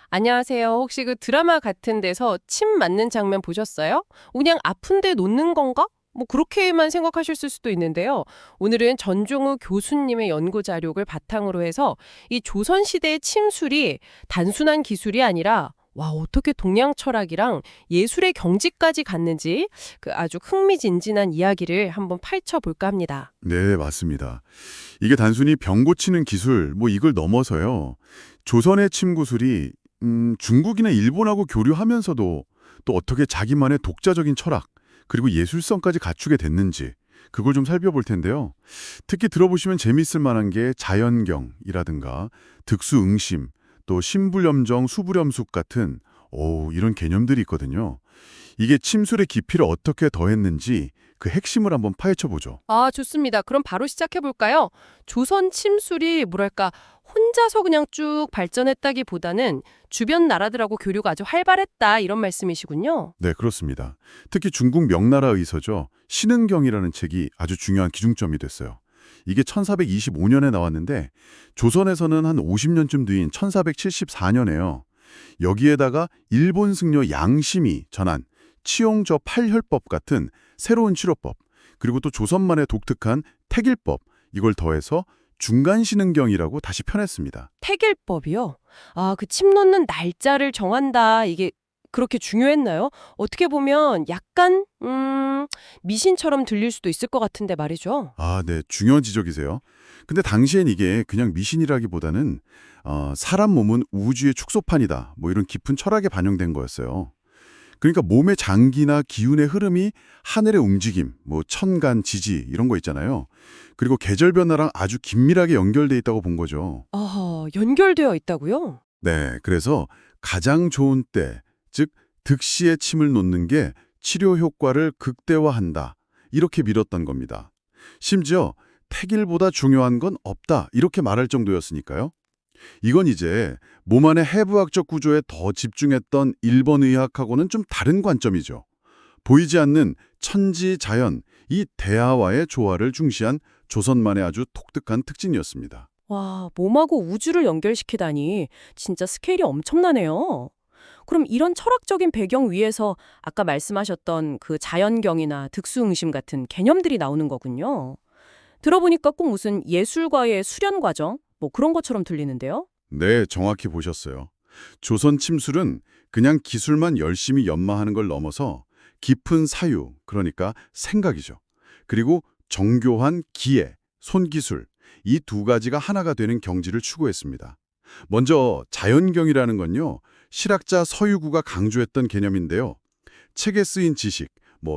안녕하세요. 혹시 그 드라마 같은 데서 침 맞는 장면 보셨어요? 그냥 아픈데 놓는 건가? 뭐 그렇게만 생각하실 수도 있는데요. 오늘은 전종우 교수님의 연구 자료를 바탕으로 해서 이 조선시대의 침술이 단순한 기술이 아니라 와, 어떻게 동양 철학이랑 예술의 경지까지 갔는지 그 아주 흥미진진한 이야기를 한번 파헤쳐 볼까 합니다. 네, 맞습니다. 이게 단순히 병 고치는 기술, 이걸 넘어서요. 조선의 침구술이 중국이나 일본하고 교류하면서도 또 어떻게 자기만의 독자적인 철학, 그리고 예술성까지 갖추게 됐는지 그걸 좀 살펴볼 텐데요. 특히 들어보시면 재미있을 만한 게 자연경이라든가 득수응심, 또 신불염정, 수불염숙 같은 이런 개념들이 있거든요. 이게 침술의 깊이를 어떻게 더했는지 그 핵심을 한번 파헤쳐보죠. 아, 좋습니다. 그럼 바로 시작해 볼까요? 조선 침술이 뭐랄까 혼자서 그냥 쭉 발전했다기보다는 주변 나라들하고 교류가 아주 활발했다 이런 말씀이시군요. 네, 그렇습니다. 특히 중국 명나라 의서죠. 신흥경이라는 책이 아주 중요한 기준점이 됐어요. 이게 1425년에 나왔는데 조선에서는 한 50년쯤 뒤인 1474년에요. 여기에다가 일본 승려 양심이 전한 치용저 팔혈법 같은 새로운 치료법, 그리고 또 조선만의 독특한 택일법, 이걸 더해서 중간신흥경이라고 다시 편했습니다. 태길법이요? 아, 그 침 놓는 날짜를 정한다. 이게 그렇게 중요했나요? 어떻게 보면 약간 미신처럼 들릴 수도 있을 것 같은데 말이죠. 아, 네, 중요한 지적이세요. 근데 당시엔 이게 그냥 미신이라기보다는 사람 몸은 우주의 축소판이다, 이런 깊은 철학에 반영된 거였어요. 그러니까 몸의 장기나 기운의 흐름이 하늘의 움직임, 천간, 지지 이런 거 있잖아요. 그리고 계절 변화랑 아주 긴밀하게 연결돼 있다고 본 거죠. 아, 연결되어 있다고요? 네, 그래서 가장 좋은 때, 즉 득시에 침을 놓는 게 치료 효과를 극대화한다, 이렇게 믿었던 겁니다. 심지어 택일보다 중요한 건 없다, 이렇게 말할 정도였으니까요. 이건 이제 몸 안의 해부학적 구조에 더 집중했던 일본 의학하고는 좀 다른 관점이죠. 보이지 않는 천지, 자연, 이 대화와의 조화를 중시한 조선만의 아주 독특한 특징이었습니다. 와, 몸하고 우주를 연결시키다니 진짜 스케일이 엄청나네요. 그럼 이런 철학적인 배경 위에서 아까 말씀하셨던 그 자연경이나 득수응심 같은 개념들이 나오는 거군요. 들어보니까 꼭 무슨 예술가의 수련 과정? 뭐 그런 것처럼 들리는데요? 네, 정확히 보셨어요. 조선 침술은 그냥 기술만 열심히 연마하는 걸 넘어서 깊은 사유, 그러니까 생각이죠. 그리고 정교한 기예, 손기술, 이 두 가지가 하나가 되는 경지를 추구했습니다. 먼저 자연경이라는 건요, 실학자 서유구가 강조했던 개념인데요. 책에 쓰인 지식,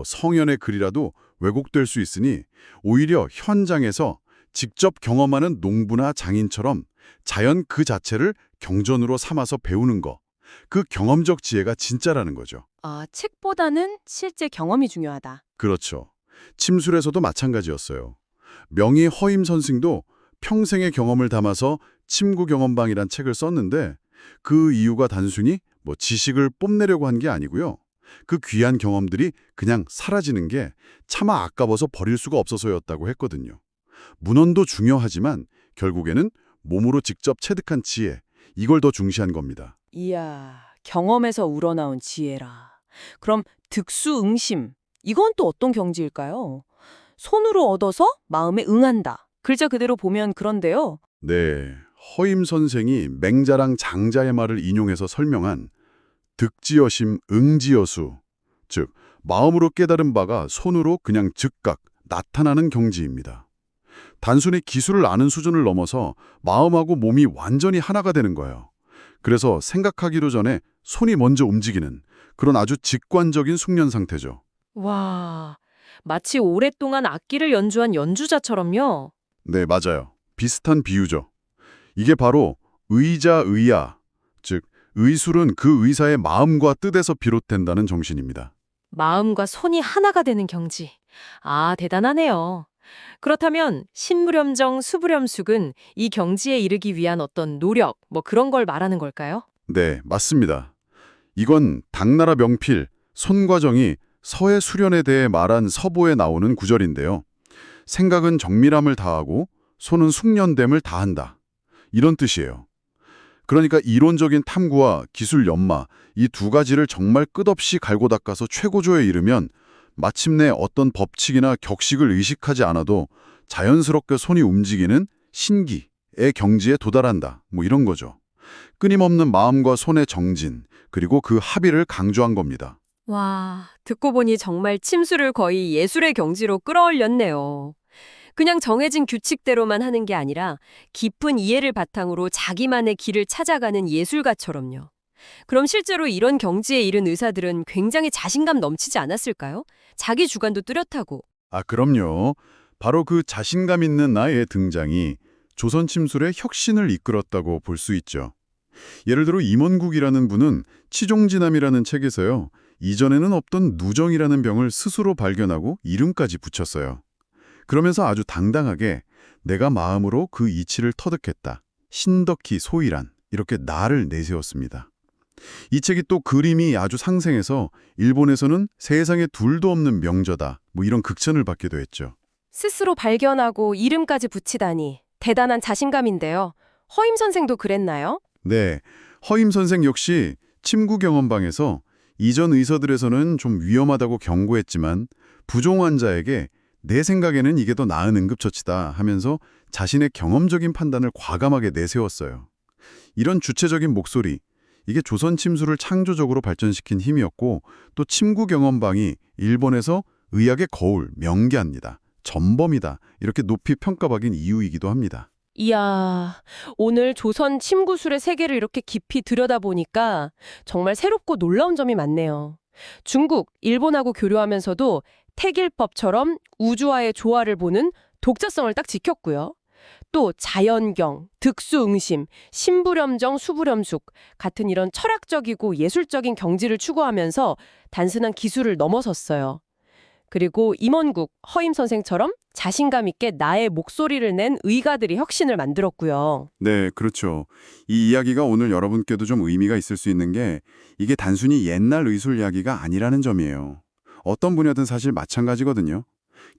성현의 글이라도 왜곡될 수 있으니 오히려 현장에서 직접 경험하는 농부나 장인처럼 자연 그 자체를 경전으로 삼아서 배우는 거. 그 경험적 지혜가 진짜라는 거죠. 아, 책보다는 실제 경험이 중요하다. 그렇죠. 침술에서도 마찬가지였어요. 명의 허임 선생도 평생의 경험을 담아서 침구 경험방이란 책을 썼는데 그 이유가 단순히 지식을 뽐내려고 한 게 아니고요. 그 귀한 경험들이 그냥 사라지는 게 차마 아까워서 버릴 수가 없어서였다고 했거든요. 문헌도 중요하지만 결국에는 몸으로 직접 체득한 지혜, 이걸 더 중시한 겁니다. 이야, 경험에서 우러나온 지혜라. 그럼 득수응심, 이건 또 어떤 경지일까요? 손으로 얻어서 마음에 응한다. 글자 그대로 보면 그런데요. 네, 허임 선생이 맹자랑 장자의 말을 인용해서 설명한 득지여심 응지여수, 즉 마음으로 깨달은 바가 손으로 그냥 즉각 나타나는 경지입니다. 단순히 기술을 아는 수준을 넘어서 마음하고 몸이 완전히 하나가 되는 거예요. 그래서 생각하기도 전에 손이 먼저 움직이는 그런 아주 직관적인 숙련 상태죠. 와, 마치 오랫동안 악기를 연주한 연주자처럼요. 네, 맞아요. 비슷한 비유죠. 이게 바로 의자의야, 즉 의술은 그 의사의 마음과 뜻에서 비롯된다는 정신입니다. 마음과 손이 하나가 되는 경지. 아, 대단하네요. 그렇다면 신무렴정, 수부렴숙은 이 경지에 이르기 위한 어떤 노력, 뭐 그런 걸 말하는 걸까요? 네, 맞습니다. 이건 당나라 명필 손과정이 서의 수련에 대해 말한 서보에 나오는 구절인데요. 생각은 정밀함을 다하고 손은 숙련됨을 다한다, 이런 뜻이에요. 그러니까 이론적인 탐구와 기술 연마, 이 두 가지를 정말 끝없이 갈고 닦아서 최고조에 이르면 마침내 어떤 법칙이나 격식을 의식하지 않아도 자연스럽게 손이 움직이는 신기의 경지에 도달한다. 뭐 이런 거죠. 끊임없는 마음과 손의 정진, 그리고 그 합의를 강조한 겁니다. 와, 듣고 보니 정말 침수를 거의 예술의 경지로 끌어올렸네요. 그냥 정해진 규칙대로만 하는 게 아니라 깊은 이해를 바탕으로 자기만의 길을 찾아가는 예술가처럼요. 그럼 실제로 이런 경지에 이른 의사들은 굉장히 자신감 넘치지 않았을까요? 자기 주관도 뚜렷하고. 아, 그럼요. 바로 그 자신감 있는 나의 등장이 조선 침술의 혁신을 이끌었다고 볼 수 있죠. 예를 들어 임원국이라는 분은 치종지남이라는 책에서요. 이전에는 없던 누정이라는 병을 스스로 발견하고 이름까지 붙였어요. 그러면서 아주 당당하게 내가 마음으로 그 이치를 터득했다. 신덕히 소이란 이렇게 나를 내세웠습니다. 이 책이 또 그림이 아주 상생해서 일본에서는 세상에 둘도 없는 명저다. 뭐 이런 극찬을 받기도 했죠. 스스로 발견하고 이름까지 붙이다니 대단한 자신감인데요. 허임 선생도 그랬나요? 네, 허임 선생 역시 침구 경험방에서 이전 의사들에서는 좀 위험하다고 경고했지만 부종 환자에게 내 생각에는 이게 더 나은 응급처치다 하면서 자신의 경험적인 판단을 과감하게 내세웠어요. 이런 주체적인 목소리, 이게 조선 침수를 창조적으로 발전시킨 힘이었고 또 침구 경험방이 일본에서 의학의 거울, 명계합니다. 전범이다. 이렇게 높이 평가받은 이유이기도 합니다. 이야, 오늘 조선 침구술의 세계를 이렇게 깊이 들여다보니까 정말 새롭고 놀라운 점이 많네요. 중국, 일본하고 교류하면서도 태길법처럼 우주와의 조화를 보는 독자성을 딱 지켰고요. 또 자연경, 득수응심, 신부렴정, 수부렴숙 같은 이런 철학적이고 예술적인 경지를 추구하면서 단순한 기술을 넘어섰어요. 그리고 임원국, 허임 선생처럼 자신감 있게 나의 목소리를 낸 의가들이 혁신을 만들었고요. 네, 그렇죠. 이 이야기가 오늘 여러분께도 좀 의미가 있을 수 있는 게 이게 단순히 옛날 의술 이야기가 아니라는 점이에요. 어떤 분야든 사실 마찬가지거든요.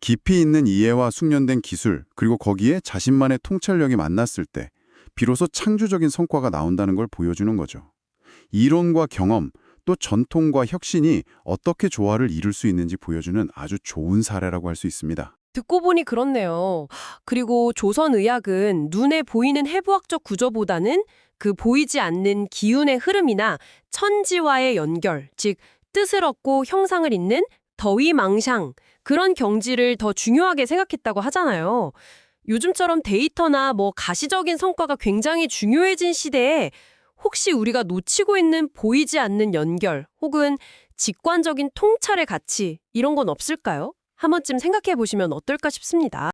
깊이 있는 이해와 숙련된 기술, 그리고 거기에 자신만의 통찰력이 만났을 때 비로소 창조적인 성과가 나온다는 걸 보여주는 거죠. 이론과 경험, 또 전통과 혁신이 어떻게 조화를 이룰 수 있는지 보여주는 아주 좋은 사례라고 할 수 있습니다. 듣고 보니 그렇네요. 그리고 조선의학은 눈에 보이는 해부학적 구조보다는 그 보이지 않는 기운의 흐름이나 천지와의 연결, 즉 뜻을 얻고 형상을 잇는 더위망상, 그런 경지를 더 중요하게 생각했다고 하잖아요. 요즘처럼 데이터나 가시적인 성과가 굉장히 중요해진 시대에 혹시 우리가 놓치고 있는 보이지 않는 연결 혹은 직관적인 통찰의 가치 이런 건 없을까요? 한 번쯤 생각해 보시면 어떨까 싶습니다.